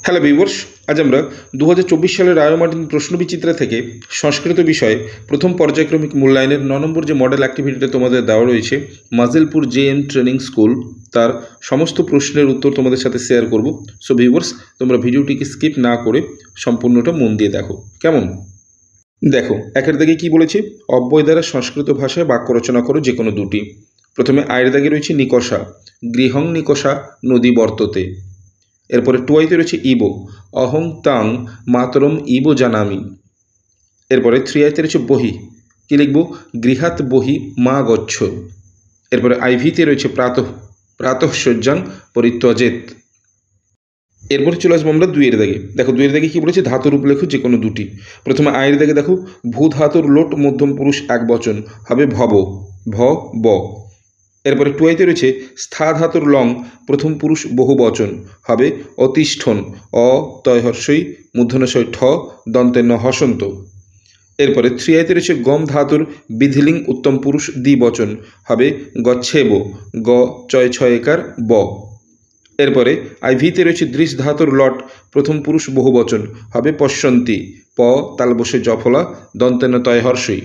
Hello viewers, আজ আমরা 2024 সালের রায় মার্টিন প্রশ্নবিচিত্রা থেকে সংস্কৃত বিষয়ে প্রথম পর্যায়ক্রমিক মূল্যায়নের 9 নম্বর যে মডেল অ্যাক্টিভিটিটা তোমাদের দেওয়া রয়েছে মাজিলপুর জেএম ট্রেনিং স্কুল, তার সমস্ত প্রশ্নের উত্তর তোমাদের সাথে শেয়ার করব। সো ভিউয়ার্স, তোমরা ভিডিওটিকে স্কিপ না করে সম্পূর্ণটা মন দিয়ে দেখো। কেমন? দেখো, একের দাগে কি বলেছে? অব্যয় দ্বারা সংস্কৃত ভাষায় বাক্য রচনা করো যে কোনো দুটি। প্রথমে আয়ের দাগে রয়েছে নিকষা, গৃহং নিকষা নদী বর্ততে। এরপরে টুয়াইতে রয়েছে ইবো, অহং তাং মাতরম ইবো জানামি। এরপরে থ্রিয়াইতে রয়েছে বহি, কি লিখব? গৃহাত বহি মা গচ্ছ। এরপরে আইভিতে রয়েছে প্রাতঃ শয্যাং পরিত্যজেত। এরপরে চলে আসবো আমরা দুইয়ের দাগে। দেখো, দুইয়ের দাগে কি বলেছে? ধাতুরূপ লেখো যে কোনো দুটি। প্রথমে আয়ের দাগে দেখো, ভূ ধাতুর লোট মধ্যম পুরুষ এক বচন হবে ভব, ভ ব। এরপরে টুয়াইতে রয়েছে স্থা ধাতুর লং প্রথম পুরুষ বহু বচন হবে অতিষ্ঠন, অ তয় হর্ষই মূর্ধন্যশয় ঠ দন্তে ন হসন্ত। এরপরে থ্রিয়াইতে রয়েছে গম ধাতুর বিধিলিং উত্তম পুরুষ দ্বিবচন হবে গচ্ছেব, গ চয় ছয়কার ব। এরপরে আইভিতে রয়েছে দৃশ ধাতুর লট প্রথম পুরুষ বহু বচন হবে পশ্যন্তি, প তালবসে জফলা দন্তে ন তয় হর্ষই।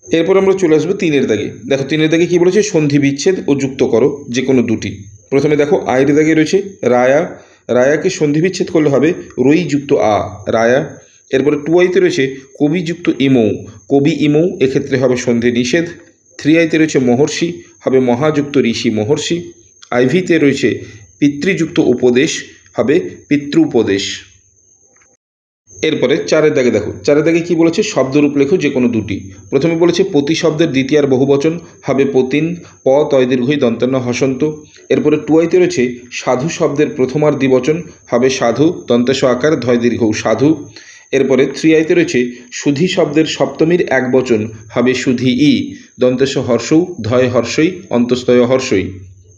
এরপর আমরা চলে আসবো তিনের দাগে। দেখো, তিনের দাগে কি বলেছে? সন্ধি বিচ্ছেদ ও যুক্ত করো যে কোনো দুটি। প্রথমে দেখো আয়ের দাগে রয়েছে রায়া, রায়াকে সন্ধি বিচ্ছেদ করলে হবে রই যুক্ত আ, রায়া। এরপরে টুয়াইতে রয়েছে কবি যুক্ত ইমৌ, কবি ইমৌ, এক্ষেত্রে হবে সন্ধি নিষেধ। থ্রিয়াইতে রয়েছে মহর্ষি, হবে মহাযুক্ত ঋষি মহর্ষি। আইভিতে রয়েছে পিতৃযুক্ত উপদেশ, হবে পিতৃ উপদেশ। এরপরে চারের দাগে দেখো, চারের দাগে কি বলেছে? শব্দরূপ লেখো যে কোনো দুটি। প্রথমে বলেছে পতি শব্দের দ্বিতীয়ার বহুবচন হবে পতিন, প তয় দীর্ঘই দন্তান্ন হসন্ত। এরপরে টুয়াইতে রয়েছে সাধু শব্দের প্রথমার দ্বিবচন হবে সাধু, দন্তেশ আকার ধয় দীর্ঘ সাধু। এরপরে থ্রিয়াইতে রয়েছে সুধি শব্দের সপ্তমীর এক বচন হবে সুধি ই, দন্তেশ হর্ষৌ ধয় হর্ষই অন্তস্তয় হর্ষই।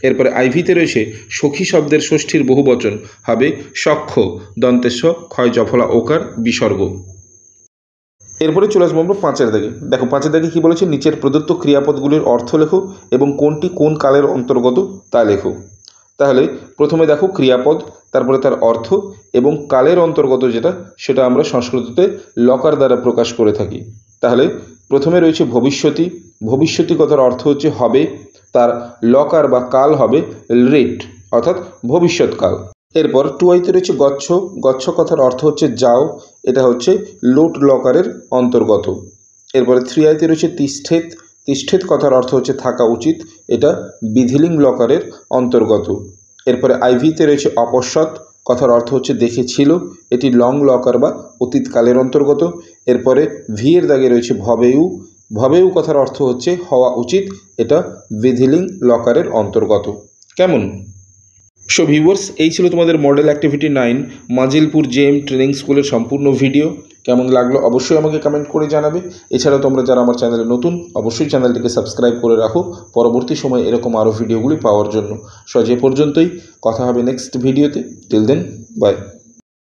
এরপরে আইভিতে রয়েছে সখী শব্দের ষষ্ঠীর বহুবচন হবে সখ্য, দন্তেশ্ব ক্ষয় জফলা ওকার বিসর্গ। এরপরে চলে আসবো আমরা পাঁচের দাগে। দেখো, পাঁচের দাগে কি বলেছে? নিচের প্রদত্ত ক্রিয়াপদগুলির অর্থ লেখো এবং কোনটি কোন কালের অন্তর্গত তা লেখো। তাহলে প্রথমে দেখো ক্রিয়াপদ, তারপরে তার অর্থ এবং কালের অন্তর্গত যেটা, সেটা আমরা সংস্কৃততে লকার দ্বারা প্রকাশ করে থাকি। তাহলে প্রথমে রয়েছে ভবিষ্যতি, ভবিষ্যতি কথার অর্থ হচ্ছে হবে, তার লকার বা কাল হবে রেট অর্থাৎ ভবিষ্যৎকাল। এরপর টুয়াইতে রয়েছে গচ্ছ, গচ্ছ কথার অর্থ হচ্ছে যাও, এটা হচ্ছে লোট লকারের অন্তর্গত। এরপরে থ্রিয়াইতে রয়েছে তিষ্ঠেত, তিষ্ঠেত কথার অর্থ হচ্ছে থাকা উচিত, এটা বিধিলিং লকারের অন্তর্গত। এরপরে আইভিতে রয়েছে অপশ্যৎ, কথার অর্থ হচ্ছে দেখেছিল, এটি লং লকার বা অতীতকালের অন্তর্গত। এরপরে ভি এর দাগে রয়েছে ভবেয়ু, ভবেয়ু কথার অর্থ হচ্ছে হওয়া উচিত, এটা বিধিলিং লকারের অন্তর্গত। কেমন? সো ভিউয়ার্স, এই ছিল তোমাদের model activity 9 Majilpur JM training স্কুলের সম্পূর্ণ ভিডিও। কেমন লাগলো অবশ্যই আমাকে কমেন্ট করে জানাবে। এছাড়াও তোমরা যারা আমার চ্যানেলে নতুন, অবশ্যই চ্যানেলটিকে সাবস্ক্রাইব করে রাখো পরবর্তী সময়ে এরকম আরও ভিডিওগুলি পাওয়ার জন্য। সো যে পর্যন্তই, কথা হবে নেক্সট ভিডিওতে। Till then, by.